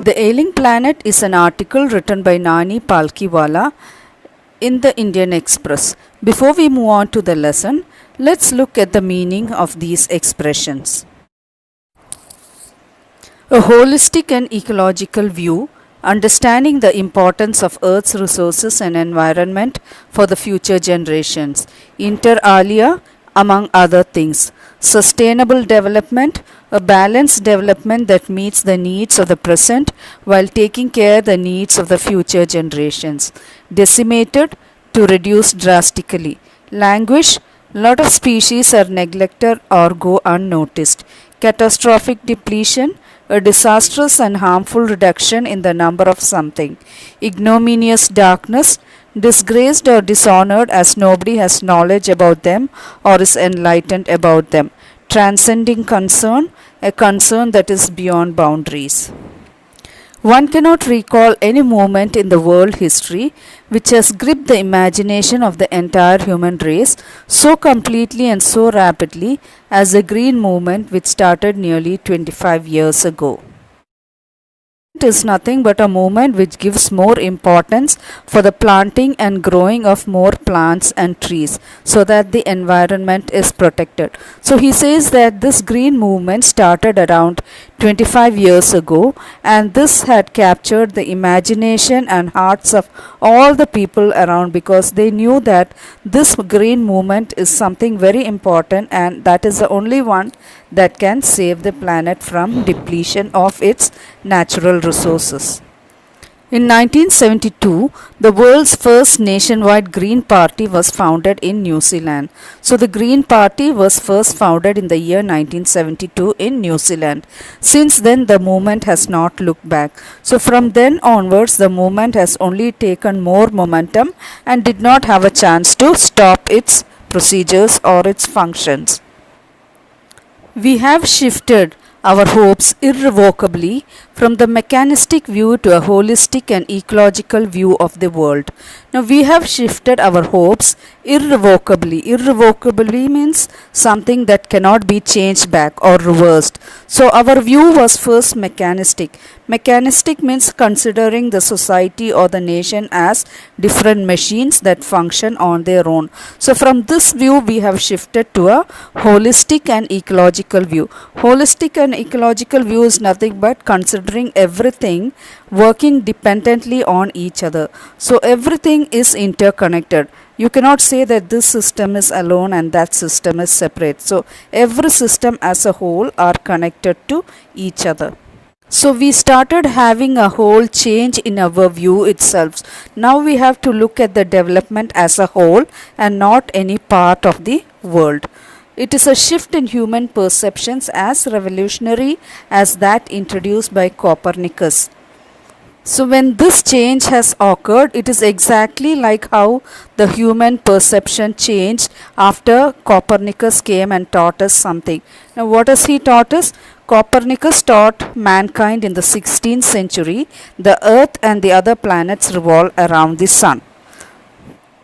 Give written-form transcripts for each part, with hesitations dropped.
The Ailing Planet is an article written by Nani Palkiwala in the Indian Express. Before we move on to the lesson, let's look at the meaning of these expressions. A holistic and ecological view, understanding the importance of Earth's resources and environment for the future generations. Inter alia, among other things. Sustainable development, a balanced development that meets the needs of the present while taking care of the needs of the future generations. Decimated, to reduce drastically. Languish, lot of species are neglected or go unnoticed. Catastrophic depletion, a disastrous and harmful reduction in the number of something. Ignominious darkness, disgraced or dishonored as nobody has knowledge about them or is enlightened about them. Transcending concern, a concern that is beyond boundaries. One cannot recall any moment in the world history which has gripped the imagination of the entire human race so completely and so rapidly as the Green Movement, which started nearly 25 years ago. It is nothing but a movement which gives more importance for the planting and growing of more plants and trees so that the environment is protected. So he says that this green movement started around 25 years ago, and this had captured the imagination and hearts of all the people around because they knew that this green movement is something very important, and that is the only one that can save the planet from depletion of its natural resources. In 1972, the world's first nationwide Green Party was founded in New Zealand. So the Green Party was first founded in the year 1972 in New Zealand. Since then, the movement has not looked back. So from then onwards, the movement has only taken more momentum and did not have a chance to stop its procedures or its functions. We have shifted our hopes irrevocably from the mechanistic view to a holistic and ecological view of the world. Now we have shifted our hopes irrevocably. Irrevocably means something that cannot be changed back or reversed. So our view was first mechanistic. Mechanistic means considering the society or the nation as different machines that function on their own. So from this view we have shifted to a holistic and ecological view. Holistic and ecological view is nothing but considering everything working dependently on each other. So everything is interconnected. You cannot say that this system is alone and that system is separate. So every system as a whole are connected to each other. So we started having a whole change in our view itself. Now we have to look at the development as a whole and not any part of the world. It is a shift in human perceptions as revolutionary as that introduced by Copernicus. So when this change has occurred, it is exactly like how the human perception changed after Copernicus came and taught us something. Now what has he taught us? Copernicus taught mankind in the 16th century the Earth and the other planets revolve around the sun.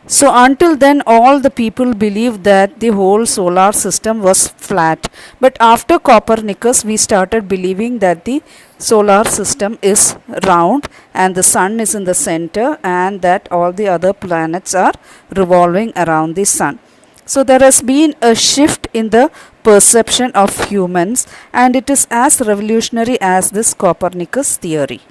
So until then all the people believed that the whole solar system was flat. But after Copernicus we started believing that the solar system is round and the sun is in the center and that all the other planets are revolving around the sun. So there has been a shift in the perception of humans, and it is as revolutionary as this Copernicus theory.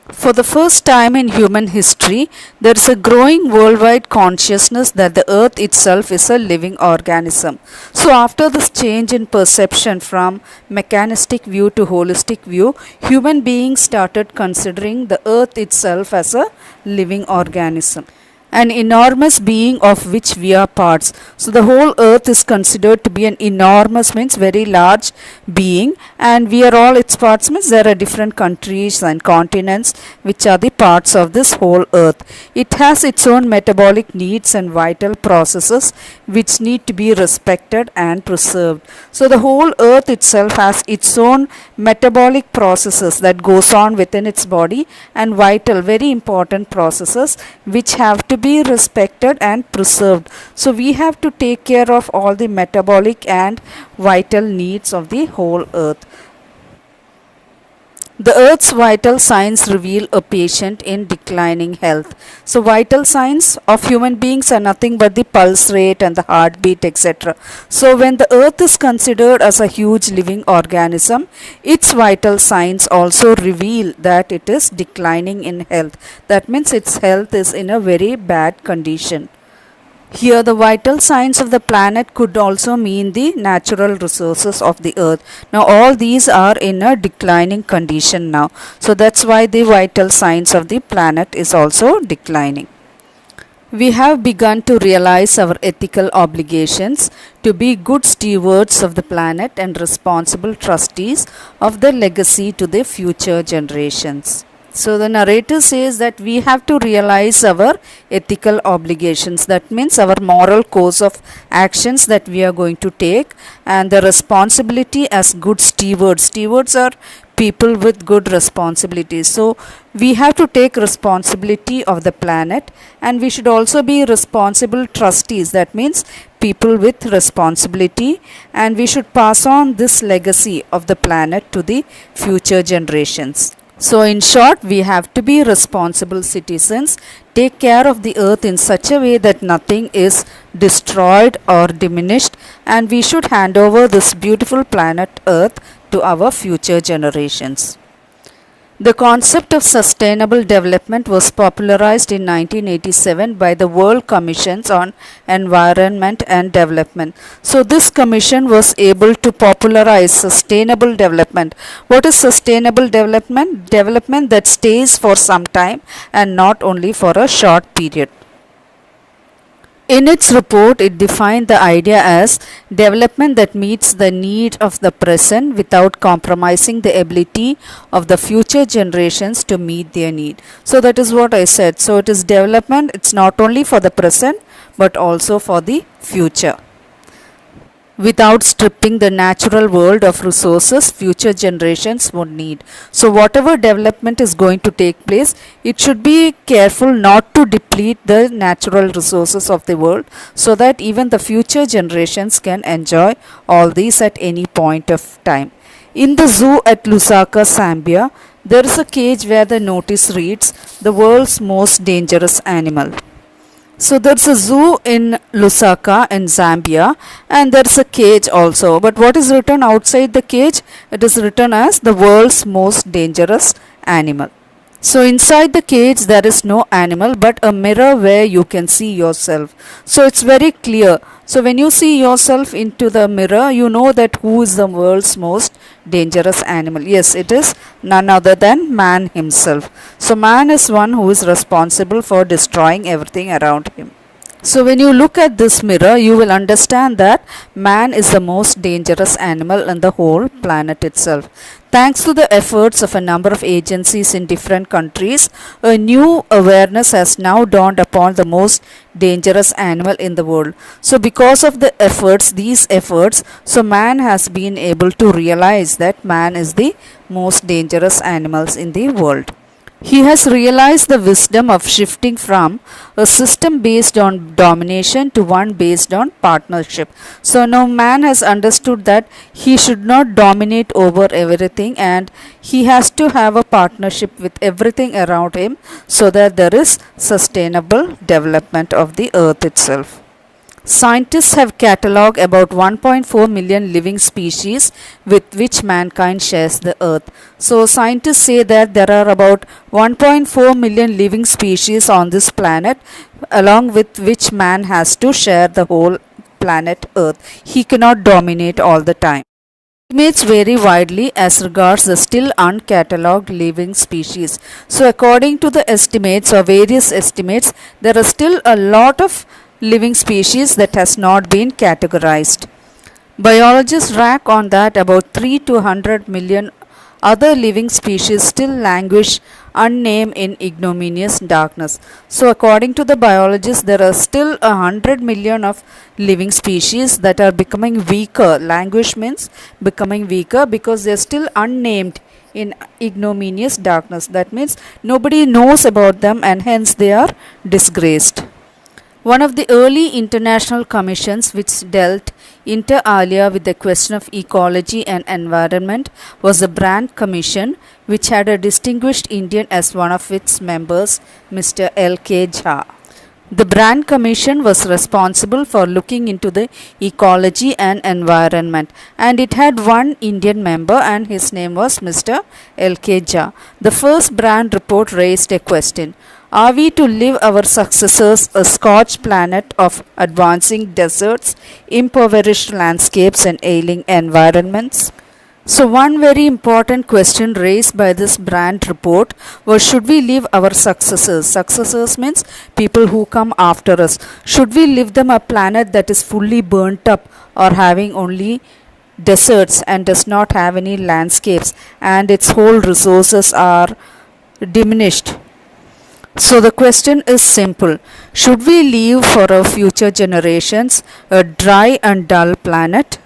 For the first time in human history, there is a growing worldwide consciousness that the earth itself is a living organism. So after this change in perception from mechanistic view to holistic view, human beings started considering the earth itself as a living organism, an enormous being of which we are parts. So the whole earth is considered to be an enormous, means very large being, and we are all its parts, means there are different countries and continents which are the parts of this whole earth. It has its own metabolic needs and vital processes which need to be respected and preserved. So the whole earth itself has its own metabolic processes that goes on within its body, and vital, very important processes which have to be respected and preserved. So we have to take care of all the metabolic and vital needs of the whole earth. The Earth's vital signs reveal a patient in declining health. So, vital signs of human beings are nothing but the pulse rate and the heartbeat, etc. So, when the Earth is considered as a huge living organism, its vital signs also reveal that it is declining in health. That means its health is in a very bad condition. Here, the vital signs of the planet could also mean the natural resources of the earth. Now, all these are in a declining condition now. So, that's why the vital signs of the planet is also declining. We have begun to realize our ethical obligations to be good stewards of the planet and responsible trustees of the legacy to the future generations. So the narrator says that we have to realize our ethical obligations. That means our moral course of actions that we are going to take, and the responsibility as good stewards. Stewards are people with good responsibilities. So we have to take responsibility of the planet, and we should also be responsible trustees. That means people with responsibility, and we should pass on this legacy of the planet to the future generations. So in short, we have to be responsible citizens, take care of the earth in such a way that nothing is destroyed or diminished, and we should hand over this beautiful planet earth to our future generations. The concept of sustainable development was popularized in 1987 by the World Commissions on Environment and Development. So this commission was able to popularize sustainable development. What is sustainable development? Development that stays for some time and not only for a short period. In its report, it defined the idea as development that meets the need of the present without compromising the ability of the future generations to meet their need. So that is what I said. So it is development, it's not only for the present but also for the future, without stripping the natural world of resources future generations would need. So whatever development is going to take place, it should be careful not to deplete the natural resources of the world, so that even the future generations can enjoy all these at any point of time. In the zoo at Lusaka, Zambia, there is a cage where the notice reads, "The world's most dangerous animal." So there's a zoo in Lusaka in Zambia, and there's a cage also. But what is written outside the cage? It is written as the world's most dangerous animal. So inside the cage there is no animal but a mirror where you can see yourself. So it's very clear. So when you see yourself into the mirror, you know that who is the world's most dangerous animal. Yes, it is none other than man himself. So man is one who is responsible for destroying everything around him. So when you look at this mirror, you will understand that man is the most dangerous animal on the whole planet itself. Thanks to the efforts of a number of agencies in different countries, a new awareness has now dawned upon the most dangerous animal in the world. So because of these efforts, so man has been able to realize that man is the most dangerous animals in the world. He has realized the wisdom of shifting from a system based on domination to one based on partnership. So now man has understood that he should not dominate over everything, and he has to have a partnership with everything around him so that there is sustainable development of the earth itself. Scientists have catalogued about 1.4 million living species with which mankind shares the earth. So scientists say that there are about 1.4 million living species on this planet, along with which man has to share the whole planet earth. He cannot dominate all the time. Estimates vary widely as regards the still uncatalogued living species. So according to the estimates or various estimates, there are still a lot of living species that has not been categorized. Biologists reckon that about 3 to 100 million other living species still languish unnamed in ignominious darkness. So according to the biologists, there are still 100 million of living species that are becoming weaker. Languish means becoming weaker because they are still unnamed in ignominious darkness. That means nobody knows about them and hence they are disgraced. One of the early international commissions which dealt inter alia with the question of ecology and environment was the Brand Commission, which had a distinguished Indian as one of its members, Mr. L.K. Jha. The Brand Commission was responsible for looking into the ecology and environment, and it had one Indian member, and his name was Mr. L.K. Jha. The first Brand report raised a question: are we to leave our successors a scorched planet of advancing deserts, impoverished landscapes, and ailing environments? So, one very important question raised by this Brand report was, should we leave our successors? Successors means people who come after us. Should we leave them a planet that is fully burnt up or having only deserts and does not have any landscapes and its whole resources are diminished? So the question is simple: should we leave for our future generations a dry and dull planet?